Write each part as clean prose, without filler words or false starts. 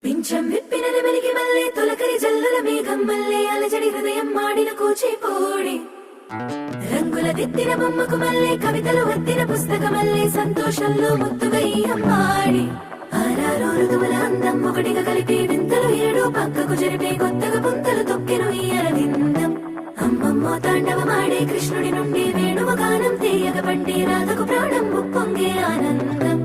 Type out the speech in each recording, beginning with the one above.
పింఛం విప్పిన నెమలికి మల్లె తొలకరి జల్లుల మేఘం మల్లె అలజడి హృదయం మాడిన కూచిపూడి రంగుల దిద్దిన బొమ్మకు మల్లె కవితలు వద్దిన పుస్తకమల్లె సంతోషంలో ముద్దుగా ఈ అమ్మాడి ఆరారు ఋతువుల అందం ఒకటిగా కలిపి వింతలు ఏడు పక్కకు జరిపే కొత్తగా పుంతలు తొక్కెను ఈ అరవిందం అమ్మమ్మో తాండవమాడే కృష్ణుడి నుండి వేణువ గానం తీయగ పండి రాధకు ప్రాణం ఉప్పొంగే ఆనందం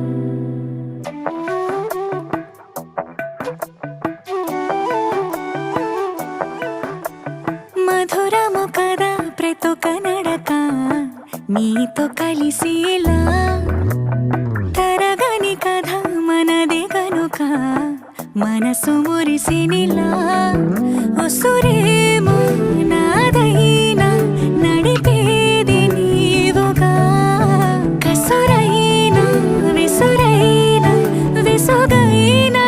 మధురము కదా ప్రతొక నడక నీతో కలిసేలా తరగని కథ మనదే కనుక మనసు మురిసినిలా ఉసురేమో నాదైనా నడిపేది నీవుగా కసురైనా విసురైనా విసుగైనా